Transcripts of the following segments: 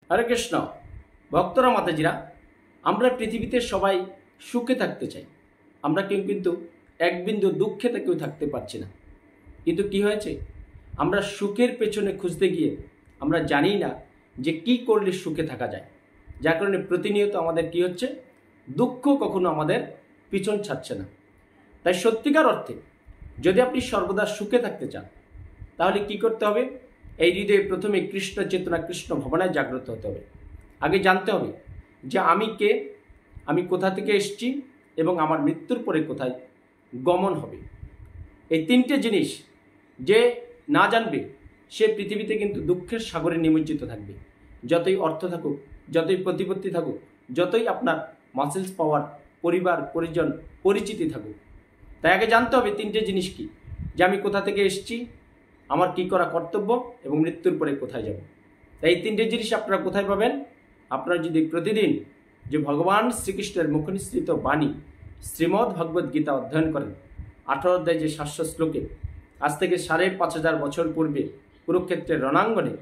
হরে কৃষ্ণ। ভক্তরা মাতাজিরা, আমরা পৃথিবীতে সবাই সুখে থাকতে চাই। আমরা কেউ কিন্তু এক বিন্দু দুঃখে কেউ থাকতে পারছি না। কিন্তু কি হয়েছে, আমরা সুখের পেছনে খুঁজতে গিয়ে আমরা জানি না যে কি করলে সুখে থাকা যায়। যার কারণে প্রতিনিয়ত আমাদের কি হচ্ছে, দুঃখ কখনো আমাদের পিছন ছাড়ছে না। তাই সত্যিকার অর্থে যদি আপনি সর্বদা সুখে থাকতে চান, তাহলে কি করতে হবে? এই হৃদয়ে প্রথমে কৃষ্ণ চেতনা, কৃষ্ণ ভাবনায় জাগ্রত হতে হবে। আগে জানতে হবে যে আমি কে, আমি কোথা থেকে এসেছি এবং আমার মৃত্যুর পরে কোথায় গমন হবে। এই তিনটে জিনিস যে না জানবে, সে পৃথিবীতে কিন্তু দুঃখের সাগরে নিমজ্জিত থাকবে। যতই অর্থ থাকুক, যতই প্রতিপত্তি থাকুক, যতই আপনার মাসেলস পাওয়ার, পরিবার, পরিজন, পরিচিতি থাকুক। তাই আগে জানতে হবে তিনটে জিনিস কি, যে আমি কোথা থেকে এসেছি, আমার কি করা কর্তব্য এবং মৃত্যুর পরে কোথায় যাব। তাই এই তিনটে জিনিস আপনারা কোথায় পাবেন? আপনারা যদি প্রতিদিন যে ভগবান শ্রীকৃষ্ণের মুখনিসৃত বাণী শ্রীমদ্ ভগবদ্ গীতা অধ্যয়ন করেন, 18 অধ্যায় যে 700 শ্লোকে, আজ থেকে 5500 বছর পূর্বে কুরুক্ষেত্রের রণাঙ্গনে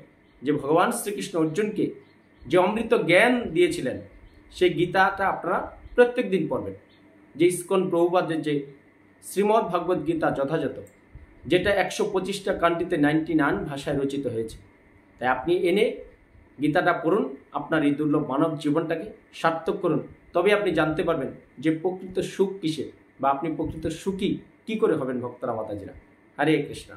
যে ভগবান শ্রীকৃষ্ণ অর্জুনকে যে অমৃত জ্ঞান দিয়েছিলেন, সেই গীতাটা আপনারা প্রত্যেক দিন পড়বেন। যে ইস্কন প্রভুপাদের যে শ্রীমদ্ ভগবদ্ গীতা যথাযথ, যেটা 125টা কান্ট্রিতে 99 ভাষায় রচিত হয়েছে, তাই আপনি এনে গীতাটা পড়ুন, আপনার এই দুর্লভ মানব জীবনটাকে সার্থক করুন। তবে আপনি জানতে পারবেন যে প্রকৃত সুখ কিসে, বা আপনি প্রকৃত সুখী কি করে হবেন। ভক্তরা মাতাজিরা, হরে কৃষ্ণ।